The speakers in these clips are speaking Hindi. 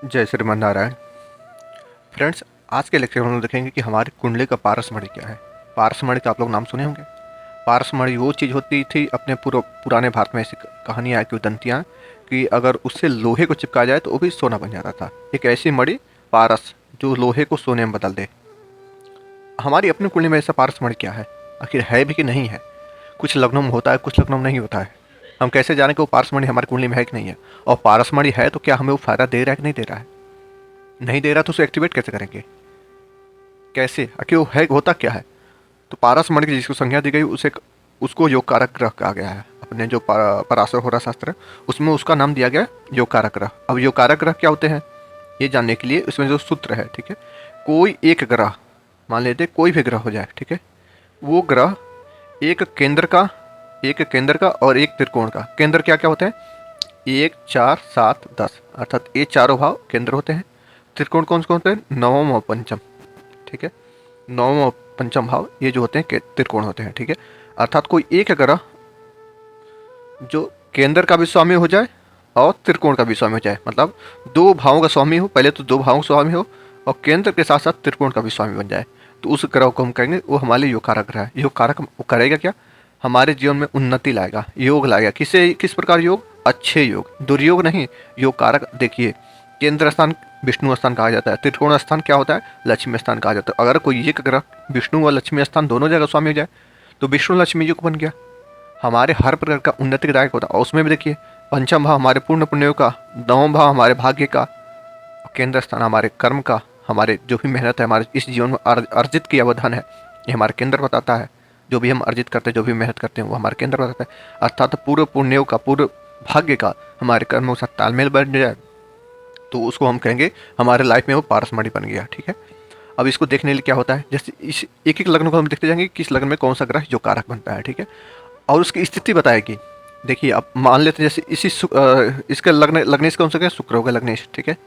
जय श्रीमन नारायण। फ्रेंड्स, आज के लेक्चर में हम लोग देखेंगे कि हमारी कुंडली का पारसमणि क्या है। पारसमणि का आप लोग नाम सुने होंगे। पारसमणि वो चीज़ होती थी, अपने पुराने भारत में ऐसी कहानियाँ है कि दंतियाँ कि अगर उससे लोहे को चिपका जाए तो वो भी सोना बन जाता था। एक ऐसी मणि पारस जो लोहे को सोने में बदल दे। हमारी अपनी कुंडली में ऐसा पारसमणि क्या है, आखिर है भी कि नहीं है। कुछ लग्नों में होता है, कुछ लग्नों में नहीं होता है। हम कैसे जाने कि वो पारसमणि हमारी कुंडली में है कि नहीं है, और पारसमणि है तो क्या हमें वो फायदा दे रहा है कि नहीं दे रहा है। नहीं दे रहा तो उसे एक्टिवेट कैसे करेंगे, कैसे, आखिर वो है, होता क्या है। तो पारस मणि की जिसको संज्ञा दी गई उसे उसको योग कारक ग्रह कहा गया है। अपने जो पराशर होरा शास्त्र है उसमें उसका नाम दिया गया योग कारक ग्रह। अब योग कारक ग्रह क्या होते हैं ये जानने के लिए उसमें जो सूत्र है, ठीक है, कोई एक ग्रह, मान लेते कोई भी ग्रह हो जाए, ठीक है, वो ग्रह एक केंद्र का, एक केंद्र का और एक त्रिकोण का। केंद्र क्या क्या होते हैं, 1, 4, 7, 10, अर्थात ये चारों भाव केंद्र होते हैं। त्रिकोण कौन से होते हैं, नवम और पंचम, ठीक है, नवम और पंचम भाव ये जो होते हैं त्रिकोण होते हैं, ठीक है। अर्थात कोई एक ग्रह जो केंद्र का भी स्वामी हो जाए और त्रिकोण का भी स्वामी हो जाए, मतलब दो भावों का स्वामी हो, पहले तो दो भावों का स्वामी हो और केंद्र के साथ साथ त्रिकोण का भी स्वामी बन जाए, तो उस ग्रह को हम कहेंगे वो हमारे लिए योग कारक ग्रह है। योग कारक वो करेगा क्या, हमारे जीवन में उन्नति लाएगा, योग लाएगा। किसे, किस प्रकार योग, अच्छे योग, दुर्योग नहीं। योग कारक देखिए, केंद्र स्थान विष्णु स्थान कहा जाता है, त्रिकोण स्थान क्या होता है, लक्ष्मी स्थान कहा जाता है। अगर कोई एक ग्रह विष्णु और लक्ष्मी स्थान दोनों जगह स्वामी हो जाए तो विष्णु लक्ष्मी योग बन गया, हमारे हर प्रकार का उन्नति दायक होता है। और उसमें भी देखिए, पंचम भाव हमारे पूर्ण पुण्यों का, नवम भाव हमारे भाग्य का, केंद्र स्थान हमारे कर्म का, हमारे जो भी मेहनत है, हमारे इस जीवन में अर्जित की अवधान है, ये हमारे केंद्र बताता है। जो भी हम अर्जित करते हैं, जो भी मेहनत करते हैं, वो हमारे केंद्र बताता है। अर्थात पूर्व पुण्यों का, पूर्व भाग्य का हमारे कर्मों के साथ तालमेल बन जाए तो उसको हम कहेंगे हमारे लाइफ में वो पारसमणि बन गया, ठीक है। अब इसको देखने के लिए क्या होता है, जैसे इस एक एक लग्न को हम देखते जाएंगे किस लग्न में कौन सा ग्रह जो कारक बनता है, ठीक है, और उसकी स्थिति बताएगी। देखिए, अब मान लेते हैं जैसे इसका लग्न, लग्नेश कौन सा गया, शुक्र होगा लग्नेश, ठीक है।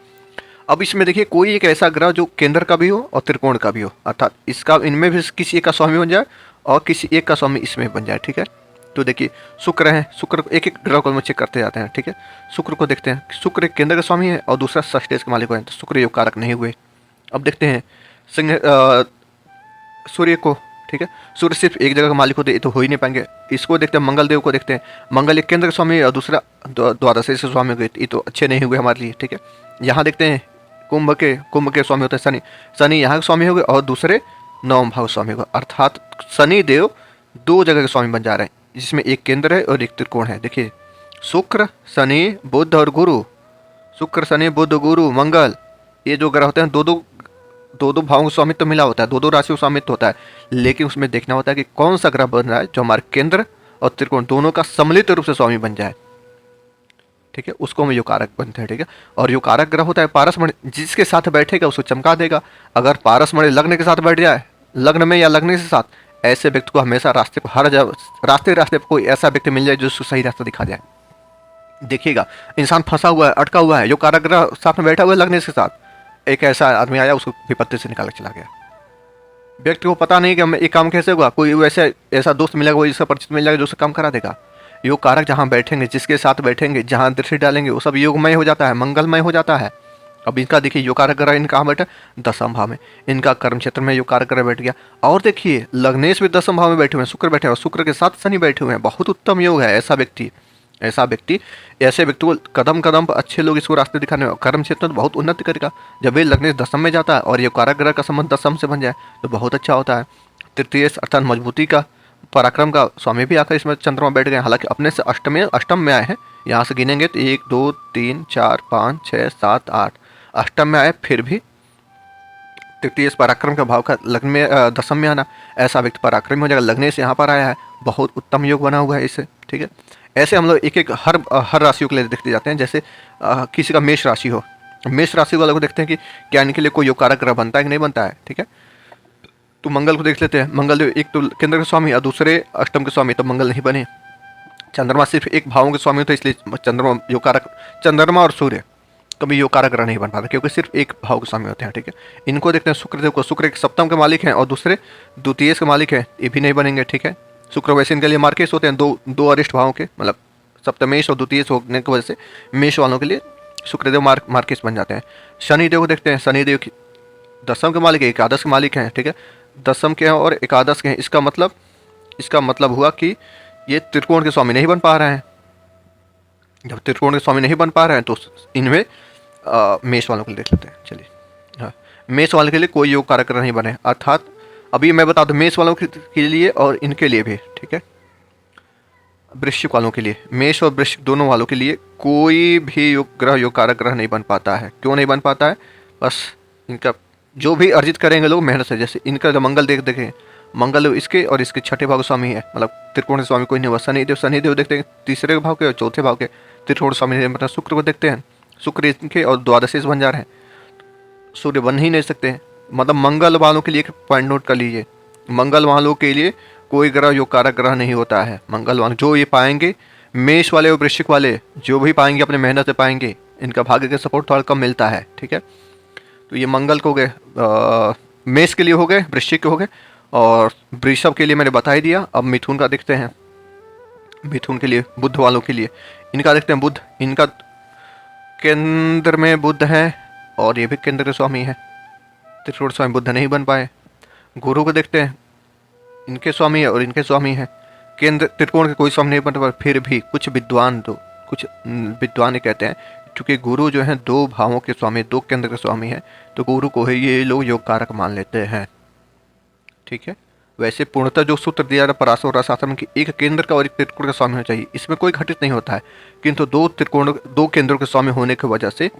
अब इसमें देखिए कोई एक ऐसा ग्रह जो केंद्र का भी हो और त्रिकोण का भी हो, अर्थात इसका इनमें भी किसी एक का स्वामी बन जाए और किसी एक का स्वामी इसमें बन जाए, ठीक है। तो देखिए शुक्र है, शुक्र एक एक ग्रह को हम चेक करते जाते हैं, ठीक है। शुक्र को देखते हैं, शुक्र एक केंद्र का स्वामी है और दूसरा षष्ठेश के मालिक है, तो शुक्र योग कारक नहीं हुए। अब देखते हैं सिंह सूर्य को, ठीक है, सूर्य सिर्फ एक जगह का मालिक होते, ये तो हो ही नहीं पाएंगे। इसको देखते हैं, मंगल देव को देखते हैं, मंगल एक केंद्र का स्वामी है और दूसरा द्वादश से स्वामी हो गए, ये तो अच्छे नहीं हुए हमारे लिए, ठीक है। यहाँ देखते हैं कुंभ के स्वामी होते हैं शनि, शनि यहाँ के स्वामी हो गए और दूसरे नवम भाव स्वामी हो गए, अर्थात शनि देव दो जगह के स्वामी बन जा रहे हैं, जिसमें एक केंद्र है और एक त्रिकोण है। देखिए शुक्र शनि बुध और गुरु, शुक्र शनि बुध गुरु मंगल, ये जो ग्रह होते हैं दो दो भावों का स्वामित्व तो मिला होता है, दो दो राशियों का स्वामित्व होता है, लेकिन उसमें देखना होता है कि कौन सा ग्रह बन रहा है जो हमारे केंद्र और त्रिकोण दोनों का सम्मिलित रूप से स्वामी बन जाए, ठीक है, उसको हम योकारक बनते हैं, ठीक है। और योकारक ग्रह होता है पारसमणि, जिसके साथ बैठेगा उसको चमका देगा। अगर पारसमणि लग्न के साथ बैठ जाए, लग्न में या लग्न के साथ, ऐसे व्यक्ति को हमेशा रास्ते पर, हर जगह रास्ते रास्ते पर कोई ऐसा व्यक्ति मिल जाए जो उसको सही रास्ता दिखा जाए। देखिएगा इंसान फंसा हुआ है, अटका हुआ है, योकारक ग्रह साथ में बैठा हुआ है लग्न के साथ, एक ऐसा आदमी आया उसको विपत्ति से निकाल के चला गया। व्यक्ति को पता नहीं कि ये काम कैसे होगा, कोई वैसे ऐसा दोस्त मिलेगा, कोई इसका परिचित मिल जाएगा जो उसका काम करा देगा। योग कारक जहाँ बैठेंगे, जिसके साथ बैठेंगे, जहाँ दृष्टि डालेंगे, वो सब योगमय हो जाता है, मंगलमय हो जाता है। अब इनका देखिए योग कारक ग्रह इनका कहाँ बैठा, दसम भाव में, इनका कर्म क्षेत्र में योग कारक ग्रह बैठ गया। और देखिए लग्नेश भी दसम भाव में बैठे हुए हैं, शुक्र बैठे हुए हैं, शुक्र के साथ शनि बैठे हुए हैं, बहुत उत्तम योग है। ऐसा व्यक्ति ऐसे व्यक्ति को कदम कदम पर अच्छे लोग इसको रास्ते दिखाने में, कर्म क्षेत्र में बहुत उन्नति करेगा। जब ये लग्नेश दसम में जाता है और ये कारक ग्रह का संबंध दसम से बन जाए तो बहुत अच्छा होता है। तृतीय अर्थात मजबूती का, पराक्रम का स्वामी भी आकर इसमें चंद्रमा बैठ गए, हालांकि अपने से अष्टम में आए हैं। यहाँ से गिनेंगे तो 1 2 3 4 5 6 7 8, अष्टम में आए, फिर भी तृतीय पराक्रम का भाव का लग्न में दसम में आना, ऐसा व्यक्ति पराक्रम हो जाएगा। लग्न से यहाँ पर आया है, बहुत उत्तम योग बना हुआ है इससे, ठीक है। ऐसे हम लोग एक एक हर राशियों के लिए देखते जाते हैं। जैसे किसी का मेष राशि हो, मेष राशि वालों को देखते हैं कि क्या इनके लिए कोई योग कारक ग्रह बनता है कि नहीं बनता है, ठीक है। तो मंगल को देख लेते हैं, मंगल देव एक तो केंद्र के स्वामी और दूसरे अष्टम के स्वामी, तो मंगल नहीं बने। चंद्रमा सिर्फ एक भावों के स्वामी होते हैं, इसलिए चंद्रमा योग कारक, चंद्रमा और सूर्य कभी योग कारक ग्रह नहीं बन पाता क्योंकि सिर्फ एक भाव के स्वामी होते हैं, ठीक है। इनको देखते हैं शुक्रदेव को, शुक्र एक सप्तम के मालिक हैं और दूसरे द्वितीय के मालिक हैं, ये भी नहीं बनेंगे, ठीक है। शुक्र वैसे इनके लिए मार्केस होते हैं, दो अरिष्ट भावों के, मतलब सप्तमेश और द्वितीय होने की वजह से मेष वालों के लिए शुक्रदेव मार्केस बन जाते हैं। शनिदेव को देखते हैं, शनिदेव की दसम के मालिक है, एकादश के मालिक हैं, ठीक है। दसम के हैं और एकादश के हैं, इसका मतलब हुआ कि ये त्रिकोण के स्वामी नहीं बन पा रहे हैं। जब त्रिकोण के स्वामी नहीं बन पा रहे हैं तो इनमें मेष वालों के लिए देख लेते हैं। चलिए, हाँ, मेष वालों के लिए कोई योग कारक ग्रह नहीं बने, अर्थात अभी मैं बता दूं मेष वालों के लिए और इनके लिए भी, ठीक है। वृश्चिक वालों के लिए, मेष और वृश्चिक दोनों वालों के लिए कोई भी योग कारक ग्रह नहीं बन पाता है। क्यों नहीं बन पाता है? बस इनका जो भी अर्जित करेंगे लोग मेहनत से, जैसे इनका जो मंगल देखें, मंगल इसके और इसके छठे भाव स्वामी है, मतलब त्रिकोण के स्वामी कोई नहीं हुआ। शनिदेव देखते हैं तीसरे भाव के और चौथे भाव के त्रिकोण स्वामी, मतलब शुक्र को देखते हैं, शुक्र इनके और द्वादशेष बन जा रहे हैं, सूर्य बन ही नहीं सकते हैं। मतलब मंगल वालों के लिए एक पॉइंट नोट कर लीजिए, मंगल वालों के लिए कोई ग्रह योग कारक ग्रह नहीं होता है। मंगल वाले जो ये पाएंगे, मेष वाले और वृश्चिक वाले जो भी पाएंगे अपने मेहनत से पाएंगे, इनका भाग्य का सपोर्ट थोड़ा कम मिलता है, ठीक है। तो ये मंगल को हो गए, मेष के लिए हो गए, वृश्चिक के हो गए, और वृषभ के लिए मैंने बता ही दिया। अब मिथुन का देखते हैं, मिथुन के लिए बुध वालों के लिए इनका देखते हैं। बुध इनका केंद्र में बुध है और ये भी केंद्र के स्वामी है, त्रिकोण स्वामी बुध नहीं बन पाए। गुरु को देखते हैं, इनके स्वामी है और इनके स्वामी है, केंद्र त्रिकोण के कोई स्वामी नहीं बन पाए। फिर भी कुछ विद्वान कहते हैं क्योंकि गुरु जो है दो भावों के स्वामी, दो केंद्र के स्वामी है, तो गुरु को ही ये लोग योग कारक मान लेते हैं, ठीक है। वैसे पूर्णतः जो सूत्र दिया पराशर शास्त्र में कि एक केंद्र का और एक त्रिकोण का स्वामी होना चाहिए, इसमें कोई घटित नहीं होता है, किंतु दो केंद्रों के स्वामी होने की वजह से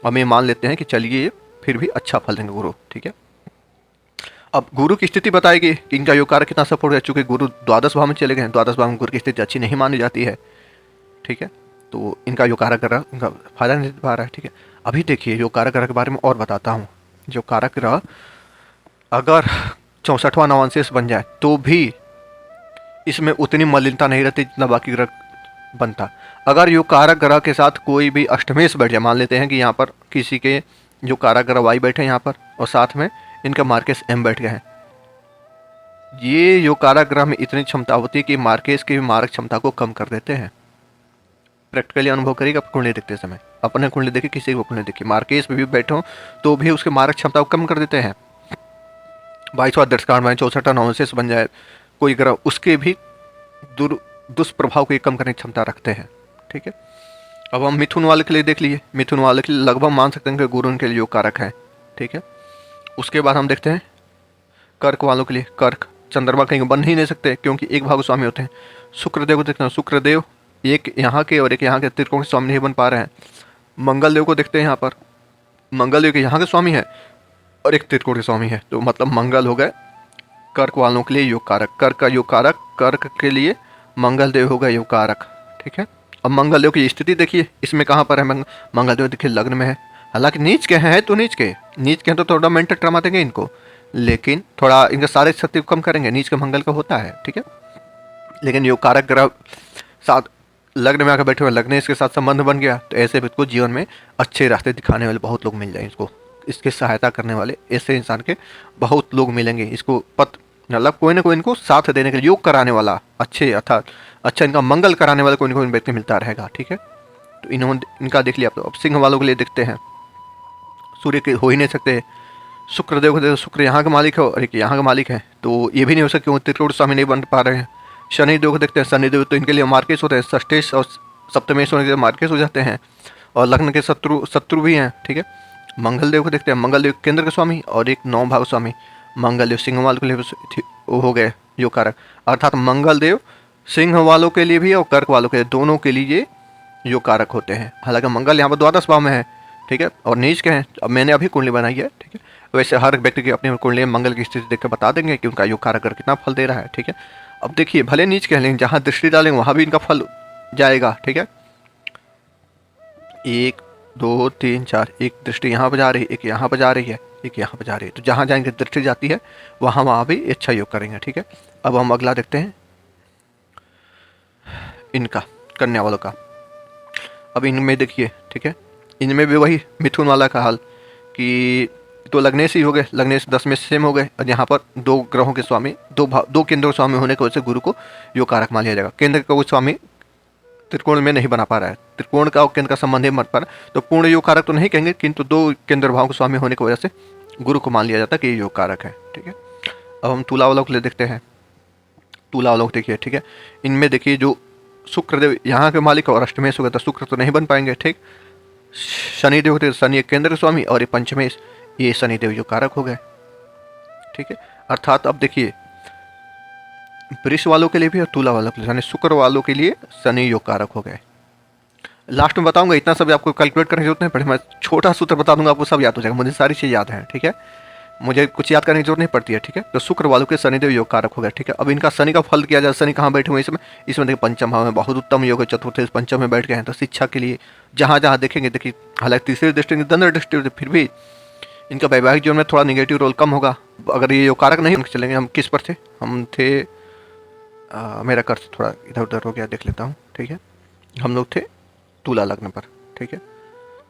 हम ये मान लेते हैं कि चलिए फिर भी अच्छा फल देंगे गुरु, ठीक है। अब गुरु की स्थिति बताएगी कि इनका योग कारक कितना सपोर्ट है, चूंकि गुरु द्वादश भाव में चले गए हैं, द्वादश भाव में गुरु की स्थिति अच्छी नहीं मानी जाती है, ठीक है। तो इनका योग कारक ग्रह इनका फायदा नहीं दे पा रहा है, ठीक है। अभी देखिए योग कारक ग्रह के बारे में और बताता हूँ। जो कारक ग्रह अगर 64वां नवांशेष बन जाए तो भी इसमें उतनी मलिनता नहीं रहती जितना बाकी ग्रह बनता। अगर योग कारक ग्रह के साथ कोई भी अष्टमेश बैठ जाए, मान लेते हैं कि यहाँ पर किसी के जो कारक ग्रह वाई बैठे यहाँ पर और साथ में इनका मार्केस एम बैठ गए हैं, ये योग कारक ग्रह में इतनी क्षमता होती है कि मार्केस की मारक क्षमता को कम कर देते हैं। प्रैक्टिकली अनुभव करिएगा कुंडली देखते समय, अपने कुंडली देखिए, किसी को कुंडली देखिए, मार्केस में भी बैठो तो भी उसके मारक क्षमता को कम कर देते हैं। 22वां दशकांड में 64वां नवांशेष बन जाए कोई ग्रह, उसके भी दुष्प्रभाव को कम करने की क्षमता रखते हैं, ठीक है। अब हम मिथुन वाले के लिए देख लीजिए, मिथुन वाले के लिए लगभग मान सकते हैं कि गुरु उनके लिए योग कारक है, ठीक है। उसके बाद हम देखते हैं कर्क वालों के लिए। कर्क चंद्रमा कहीं बन ही नहीं सकते क्योंकि एक भाग स्वामी होते हैं। शुक्रदेव को देखते हैं, शुक्रदेव एक यहाँ के और एक यहाँ के त्रिकोण के स्वामी नहीं बन पा रहे हैं। मंगल देव को देखते हैं, यहाँ पर मंगल देव के यहाँ के स्वामी है और एक त्रिकोण के स्वामी है, तो मतलब मंगल हो गए कर्क वालों के लिए योग कारक। कर्क का योग कारक, कर्क के लिए मंगल देव हो गए योग कारक, ठीक है। अब मंगल देव की स्थिति देखिए, इसमें कहाँ पर है मंगल देव, देखिए लग्न में है, हालांकि नीच के हैं तो नीच के हैं तो थोड़ा मेंटल ट्रमा देंगे इनको, लेकिन थोड़ा इनका सारे शक्ति को कम करेंगे, नीच के मंगल का होता है, ठीक है। लेकिन योग कारक ग्रह साथ लग्न में आकर बैठे हुए, लग्न इसके साथ संबंध बन गया, तो ऐसे व्यक्ति को जीवन में अच्छे रास्ते दिखाने वाले बहुत लोग मिल जाएंगे, इसको इसकी सहायता करने वाले ऐसे इंसान के बहुत लोग मिलेंगे। इसको मतलब कोई ना कोई इनको साथ देने के लिए योग कराने वाला, अच्छे अर्थात अच्छा इनका मंगल कराने वाला कोई ना कोई व्यक्ति मिलता रहेगा, ठीक है। तो इनका देख लिया। अब सिंह वालों के लिए देखते हैं, सूर्य के हो ही नहीं सकते, शुक्रदेव को देखो, शुक्र यहाँ का मालिक है और एक यहाँ का मालिक है, तो ये भी नहीं हो सकते क्योंकि त्रिकोण स्वामी नहीं बन पा रहे हैं। शनिदेव को देखते हैं, शनिदेव तो इनके लिए मार्केस होते हैं, षष्ठेश और सप्तमेश होने के लिए मार्केस हो जाते हैं और लग्न के शत्रु भी हैं, ठीक है। मंगल देव को देखते हैं, मंगल देव केंद्र के स्वामी और एक 9 भाव स्वामी, मंगल देव सिंह वालों के लिए हो गए योग कारक, अर्थात मंगल देव सिंह वालों के लिए भी और कर्क वालों के लिए दोनों के लिए योग कारक होते हैं। हालांकि मंगल यहाँ पर द्वादश भाव में है, ठीक है, और नीच के हैं। अब मैंने अभी कुंडली बनाई है, ठीक है। वैसे हर व्यक्ति की अपनी कुंडली में मंगल की स्थिति देखकर बता देंगे कि उनका योग कारक कितना फल दे रहा है, ठीक है। अब देखिए भले नीच के हैं लेकिन जहाँ दृष्टि डालेंगे वहाँ भी इनका फल जाएगा, ठीक है। 1 2 3 4, एक दृष्टि यहाँ पर जा रही है, एक यहाँ पर जा रही है, एक यहाँ पर जा रही है, तो जहाँ जाएंगे दृष्टि जाती है वहाँ भी अच्छा योग करेंगे, ठीक है। अब हम अगला देखते हैं इनका कन्या वालों का। अब इनमें देखिए, ठीक है, इनमें भी वही मिथुन वाला का हाल कि तो लग्नेश ही हो गए, लग्नेश 10 में सेम हो गए और यहाँ पर 2 ग्रहों के स्वामी, दो केंद्रों के स्वामी होने की वजह से गुरु को योग कारक मान लिया जाएगा। केंद्र का वो स्वामी त्रिकोण में नहीं बना पा रहा है, त्रिकोण का और केंद्र का संबंध नहीं बन पा रहा है, तो पूर्ण योग कारक तो नहीं कहेंगे, किंतु दो केंद्र भाव के स्वामी होने की वजह से गुरु को मान लिया जाता है कि ये योग कारक है। ठीक है, अब हम तुलावलोक ले देखते हैं। तुलावलोक देखिए, ठीक है, इनमें देखिए जो शुक्रदेव यहाँ के मालिक और अष्टमेश हो गया, तो शुक्र तो नहीं बन पाएंगे। ठीक, शनिदेव होते, शनि एक केंद्र के स्वामी और ये पंचमेश, ये शनिदेव योग कारक हो गए। ठीक है, अर्थात अब देखिए वृष वालों के लिए भी और तुला वालों के लिए, यानी शुक्र वालों के लिए शनि योग कारक हो गए। लास्ट में बताऊंगा, इतना सब आपको कैलकुलेट करने की जरूरत नहीं पड़े, मैं छोटा सूत्र बता दूंगा, आपको सब याद हो जाएगा, मुझे सारी चीज़ याद है। ठीक है, मुझे कुछ याद करने की जरूरत नहीं पड़ती है। ठीक है, तो शुक्र वालों के शनिदेव योग कारक हो गए। ठीक है, अब इनका शनि का फल किया जाए, शनि कहाँ बैठे हुए इसमें देखिए पंचम भाव में बहुत उत्तम योग है, चतुर्थ पंचम में बैठ गए हैं, तो शिक्षा के लिए जहाँ जहाँ देखेंगे, देखिए हालांकि तीसरी दृष्टि दंड दृष्टि, फिर भी इनका वैवाहिक जीवन में थोड़ा निगेटिव रोल कम होगा अगर ये योग कारक नहीं चलेंगे। हम किस पर थे, हम थे मेरा कर्ज थोड़ा इधर उधर हो गया, देख लेता हूँ। ठीक है, हम लोग थे तुला लग्न पर। ठीक है,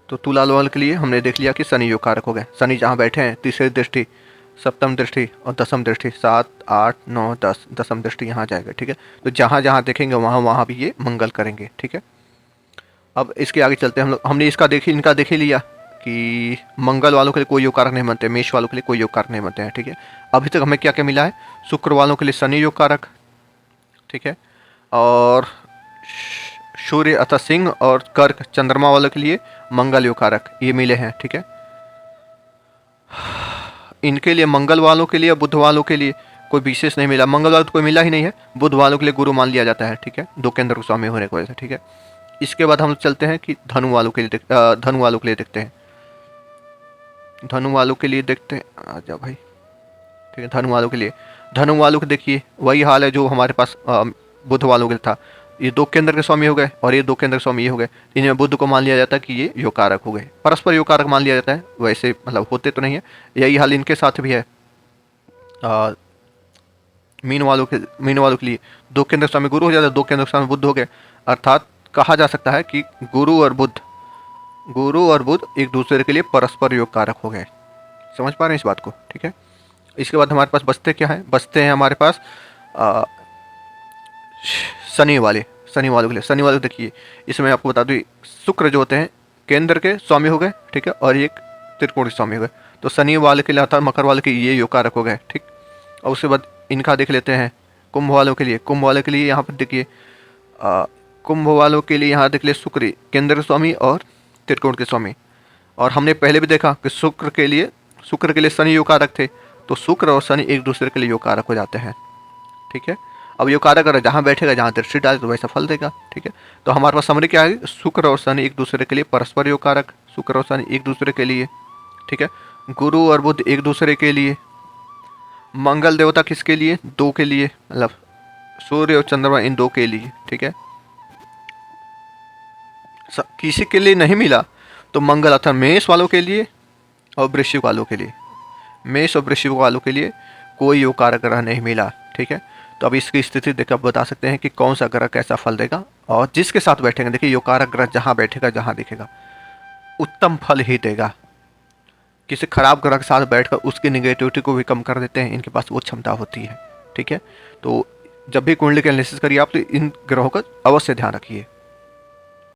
तो तुला लग्न के लिए हमने देख लिया कि शनि योग कारक हो गए। शनि जहाँ बैठे हैं, तीसरी दृष्टि, सप्तम दृष्टि और दसम दृष्टि, 7 8 9 10, दसम दृष्टि यहाँ जाएगा। ठीक है, तो जहाँ जहाँ देखेंगे वहाँ वहाँ भी ये मंगल करेंगे। ठीक है, अब इसके आगे चलते हैं हम लोग। हमने इनका देख ही लिया कि मंगल वालों के लिए कोई योग कारक नहीं बनते, मेष वालों के लिए कोई योग कारक नहीं बनते हैं। ठीक है, अभी तक हमें क्या क्या मिला है, शुक्र वालों के लिए शनि योग कारक, ठीक है, और सूर्य अथवा सिंह और कर्क चंद्रमा वालों के लिए मंगल योग कारक, ये मिले हैं। ठीक है, इनके लिए मंगल वालों के लिए, बुध वालों के लिए कोई विशेष नहीं मिला, मंगल वालों को कोई मिला ही नहीं है, बुध वालों के लिए गुरु मान लिया जाता है। ठीक है, दो केंद्र स्वामी होने की वजह से। ठीक है, इसके बाद हम लोग चलते हैं कि धनु वालों के लिए देखते हैं। धनु वालों के लिए देखते हैं, आजा भाई। ठीक है, धनु वालों के देखिए वही हाल है जो हमारे पास बुध वालों के था। ये दो केंद्र के स्वामी हो गए और ये दो केंद्र के स्वामी ये हो गए, इनमें बुध को मान लिया जाता है कि ये योग कारक हो गए, परस्पर योग कारक मान लिया जाता है, वैसे मतलब होते तो नहीं है। यही हाल इनके साथ भी है। मीन वालों के लिए दो केंद्र स्वामी गुरु हो जाता है, दो केंद्र स्वामी बुध हो गए, अर्थात कहा जा सकता है कि गुरु और बुध एक दूसरे के लिए परस्पर योग कारक हो गए। समझ पा रहे हैं इस बात को। ठीक है, इसके बाद हमारे पास बचते क्या है, बचते हैं हमारे पास शनि वालों के लिए। शनि वाले देखिए, इसमें आपको बता दूँ शुक्र जो होते हैं केंद्र के स्वामी हो गए। ठीक है, और एक त्रिकोण के स्वामी हो गए, तो शनि वाले के लिए अर्थात मकर वाले के ये योग कारक हो गए। ठीक, और उसके बाद इनका देख लेते हैं कुंभ वालों के लिए। यहाँ पर देखिए कुंभ वालों के लिए यहाँ देख लिए शुक्र केंद्र के स्वामी और त्रिकोण के स्वामी, और हमने पहले भी देखा कि शुक्र के लिए शनि योग कारक थे, तो शुक्र और शनि एक दूसरे के लिए योग कारक हो जाते हैं। ठीक है, अब योग कारक अगर जहाँ बैठेगा, जहाँ दृष्टि डाले तो वैसा फल देगा। ठीक है, तो हमारे पास समरी क्या है, शुक्र और शनि एक दूसरे के लिए परस्पर योग कारक, शुक्र और शनि एक दूसरे के लिए। ठीक है, गुरु और बुध एक दूसरे के लिए, मंगल देवता किसके लिए, दो के लिए, मतलब सूर्य और चंद्रमा इन दो के लिए। ठीक है, किसी के लिए नहीं मिला तो मंगल अर्थात मेष वालों के लिए और वृश्चिक वालों के लिए, मेष और वृश्चिक वालों के लिए कोई योग कारक ग्रह नहीं मिला। ठीक है, तो अब इसकी स्थिति देखकर बता सकते हैं कि कौन सा ग्रह कैसा फल देगा, और जिसके साथ बैठेंगे देखिए योग कारक ग्रह जहाँ बैठेगा, जहाँ दिखेगा उत्तम फल ही देगा। किसी खराब ग्रह के साथ बैठकर उसकी निगेटिविटी को भी कम कर देते हैं, इनके पास वो क्षमता होती है। ठीक है, तो जब भी कुंडली का एनालिसिस करिए आप, तो इन ग्रहों का अवश्य ध्यान रखिए।